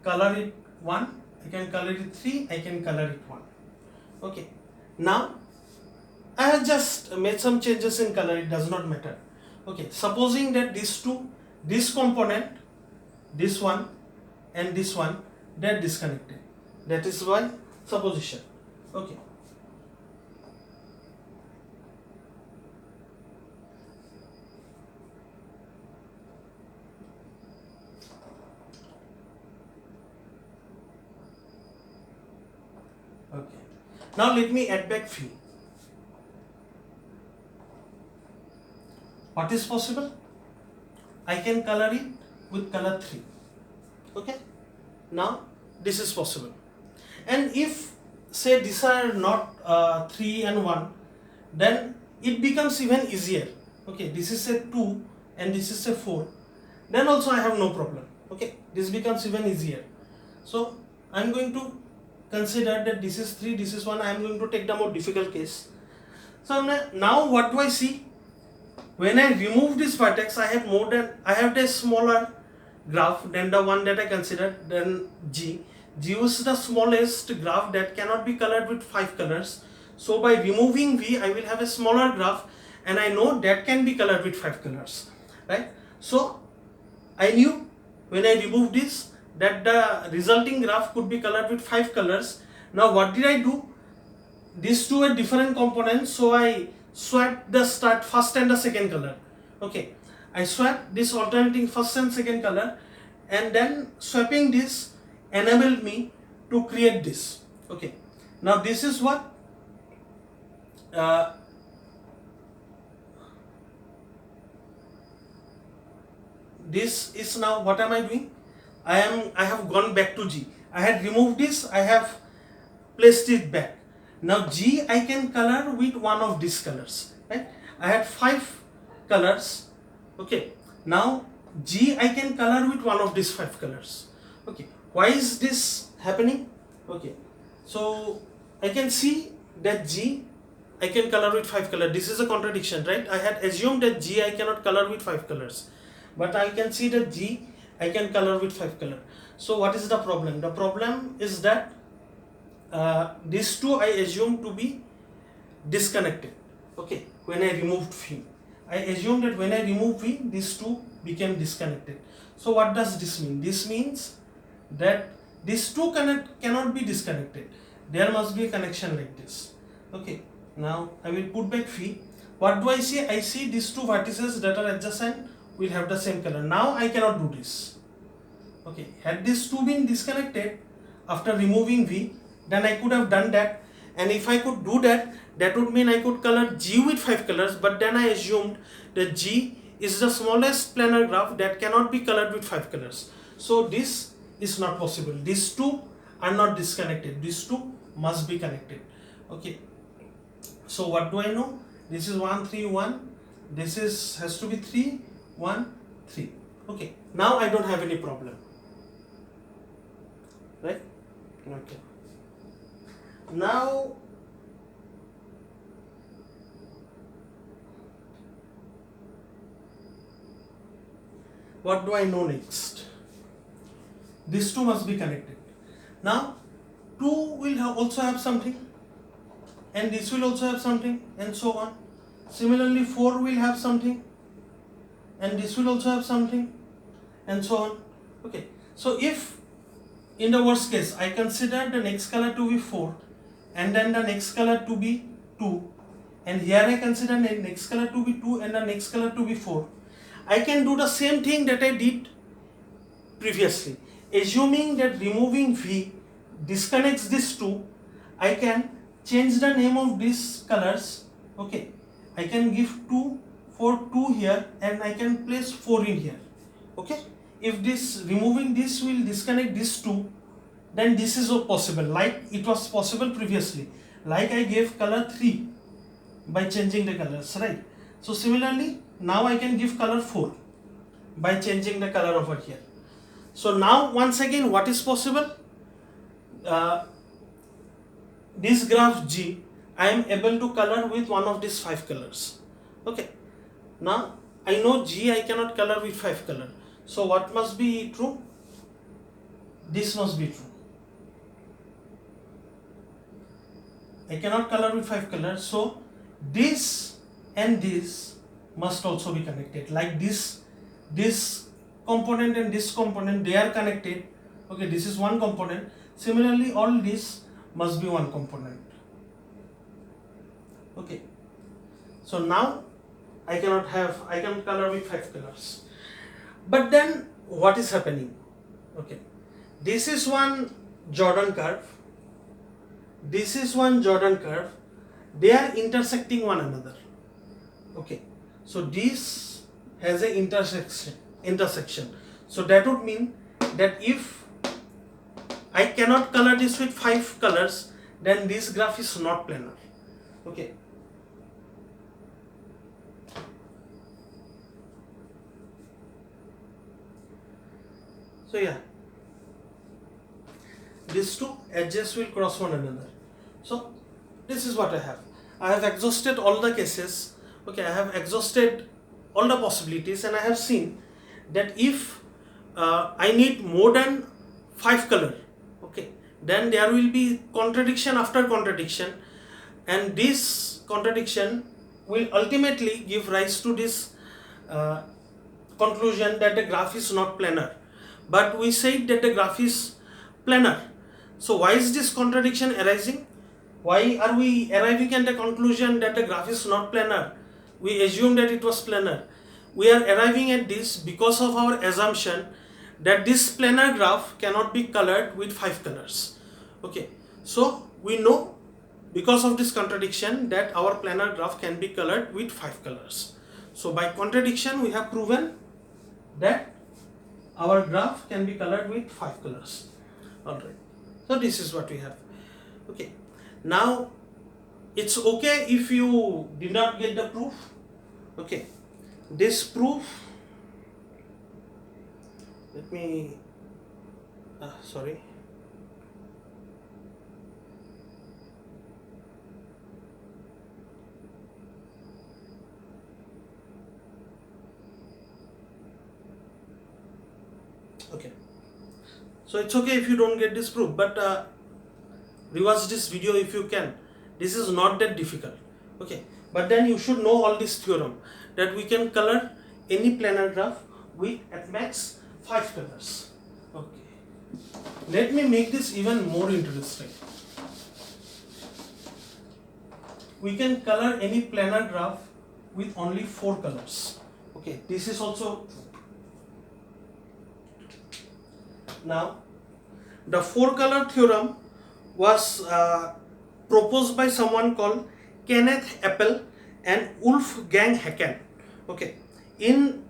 color it 1, I can color it 3, I can color it 1. Okay, now I have just made some changes in color, it does not matter. Okay, supposing that these two, this component, this one and this one, they are disconnected. That is why supposition. Okay. Okay. Now let me add back phi. What is possible? I can color it with color 3. Okay. Now this is possible. And if say these are not 3 and 1, then it becomes even easier. Okay, this is a 2 and this is a 4. Then also I have no problem. Okay, this becomes even easier. So I am going to consider that this is 3, this is 1. I am going to take the more difficult case. So now what do I see? When I remove this vertex, I have a smaller graph than the one that I considered, then G. G was the smallest graph that cannot be colored with 5 colors. So by removing V, I will have a smaller graph, and I know that can be colored with 5 colors, right? So I knew when I removed this that the resulting graph could be colored with 5 colors. Now what did I do? These two are different components, so I swapped the first and the second color. Okay, I swapped this alternating first and second color, and then swapping this enabled me to create this. Okay, now this is what this is. Now what am I doing? I have gone back to G. I had removed this, I have placed it back. Now G I can color with one of these colors, right? I had 5 colors. Okay, now G I can color with one of these 5 colors. Okay, why is this happening? Okay, so I can see that G I can color with 5 colors. This is a contradiction, right? I had assumed that G I cannot color with 5 colors, but I can see that G I can color with 5 colors. So what is the problem? The problem is that these two I assume to be disconnected. Okay, when I removed V, I assume that when I remove V, these two became disconnected. So what does this mean? This means that these two cannot be disconnected. There must be a connection like this. Okay, now I will put back V. What do I see? I see these two vertices that are adjacent will have the same color. Now I cannot do this. Okay, had these two been disconnected after removing V, then I could have done that, and if I could do that, that would mean I could color G with 5 colors, but then I assumed that G is the smallest planar graph that cannot be colored with 5 colors. So this is not possible. These two are not disconnected. These two must be connected. Okay. So what do I know? This is 1, 3, 1. This has to be 3, 1, 3. Okay. Now I don't have any problem. Right? Okay. Now what do I know next? These two must be connected. Now 2 will also have something, and this will also have something, and so on. Similarly 4 will have something, and this will also have something, and so on. Okay, so if in the worst case I consider the next color to be 4, and then the next color to be 2, and here I consider the next color to be 2 and the next color to be 4, I can do the same thing that I did previously. Assuming that removing V disconnects these two, I can change the name of these colors. Okay, I can give 2 for 2 here and I can place 4 in here. Okay, if this removing this will disconnect these two, then this is possible, like it was possible previously, like I gave color 3 by changing the colors, right? So similarly now I can give color 4 by changing the color over here. So now once again, what is possible? This graph G, I am able to color with one of these 5 colors. Okay, now I know G I cannot color with 5 colors. So what must be true? This must be true. I cannot color with 5 colors, so this and this must also be connected. Like this component and this component, they are connected. Okay, this is one component. Similarly, all this must be one component. Okay, so now I can color with 5 colors. But then what is happening? Okay, this is one Jordan curve. This is one Jordan curve. They are intersecting one another. Okay, so this has an intersection. So that would mean that if I cannot color this with 5 colors, then this graph is not planar. Okay. So yeah, these two edges will cross one another. So this is what I have. I have exhausted all the cases. Okay, I have exhausted all the possibilities, and I have seen that if I need more than 5 color, okay, then there will be contradiction after contradiction, and this contradiction will ultimately give rise to this conclusion that the graph is not planar. But we said that the graph is planar. So why is this contradiction arising? Why are we arriving at the conclusion that the graph is not planar? We assume that it was planar. We are arriving at this because of our assumption that this planar graph cannot be colored with 5 colors. Okay, so we know because of this contradiction that our planar graph can be colored with 5 colors. So by contradiction we have proven that our graph can be colored with 5 colors. Alright, so this is what we have. Okay, now it's okay if you did not get the proof. Okay, this proof, let me sorry, okay, so it's okay if you don't get this proof, but rewatch this video if you can. This is not that difficult. Okay, but then you should know all this theorem that we can color any planar graph with at max 5 colors. Okay, let me make this even more interesting. We can color any planar graph with only 4 colors. Okay, this is also true. Now, the 4 color theorem was proposed by someone called Kenneth Appel and Wolfgang Haken. Okay, in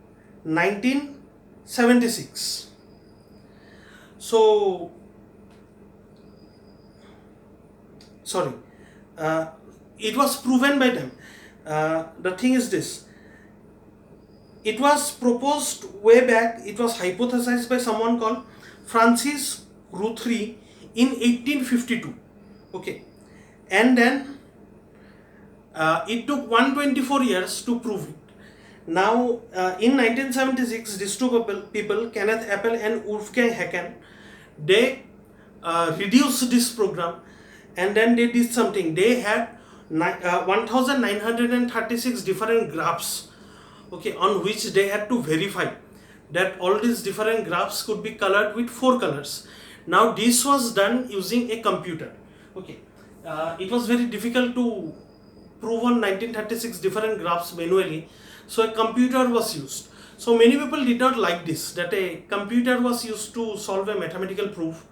1976. So, sorry, it was proven by them. The thing is this. It was proposed way back. It was hypothesized by someone called Francis Guthrie in 1852. Okay, and then it took 124 years to prove it. Now in 1976, these two people, Kenneth Appel and Wolfgang Haken, they reduced this program, and then they did something. They had 1936 different graphs, okay, on which they had to verify that all these different graphs could be colored with 4 colors. Now this was done using a computer. Okay, it was very difficult to prove on 1936 different graphs manually, so a computer was used. So many people did not like this, that a computer was used to solve a mathematical proof.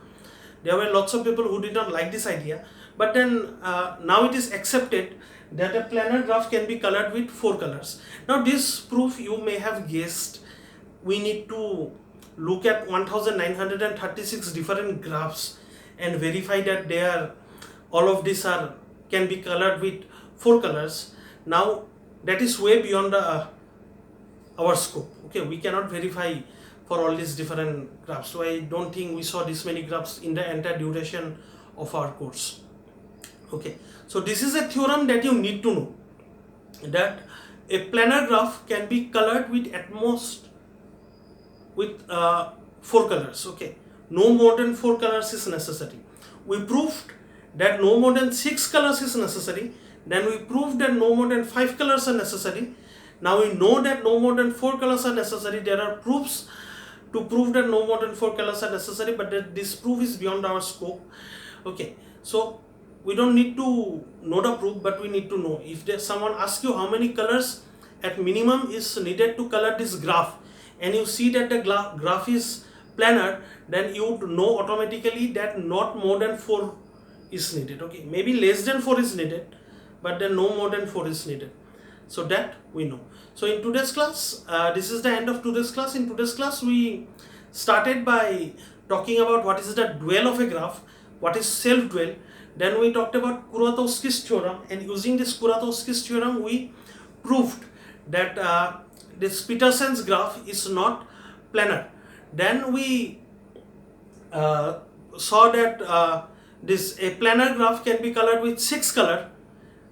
There were lots of people who did not like this idea, but then now it is accepted that a planar graph can be colored with 4 colors. Now this proof, you may have guessed, we need to look at 1936 different graphs and verify that they are, all of these are can be colored with 4 colors. Now that is way beyond our scope. Okay, we cannot verify for all these different graphs, so I don't think we saw this many graphs in the entire duration of our course. Okay, so this is a theorem that you need to know, that a planar graph can be colored with at most with 4 colors. Okay, no more than 4 colors is necessary. We proved that no more than 6 colors is necessary. Then we proved that no more than 5 colors are necessary. Now we know that no more than 4 colors are necessary. There are proofs to prove that no more than 4 colors are necessary, but that this proof is beyond our scope. Okay, so we don't need to know the proof, but we need to know, if there someone asks you how many colors at minimum is needed to color this graph, and you see that the graph is planar, then you would know automatically that not more than 4 is needed. Okay, maybe less than 4 is needed, but then no more than 4 is needed. So that we know. So in today's class, this is the end of today's class. In today's class, we started by talking about what is the dual of a graph, what is self-dual. Then we talked about Kuratowski's theorem, and using this Kuratowski's theorem, we proved that this Peterson's graph is not planar. Then we saw that a planar graph can be colored with 6 colors.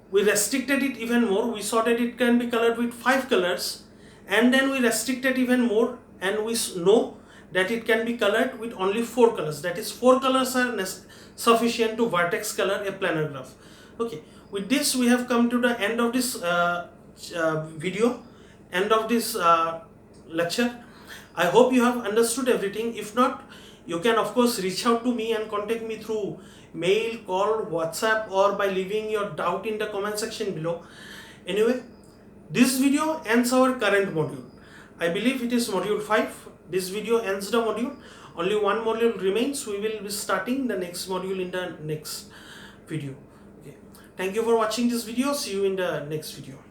We restricted it even more. We saw that it can be colored with 5 colors, and then we restricted even more, and we know that it can be colored with only 4 colors. That is, 4 colors are sufficient to vertex color a planar graph. Okay, with this we have come to the end of this video, end of this lecture. I hope you have understood everything. If not, you can of course reach out to me and contact me through mail, call, WhatsApp, or by leaving your doubt in the comment section below. Anyway, this video ends our current module. I believe it is module 5. This video ends the module. Only one module remains. We will be starting the next module in the next video. Okay. Thank you for watching this video. See you in the next video.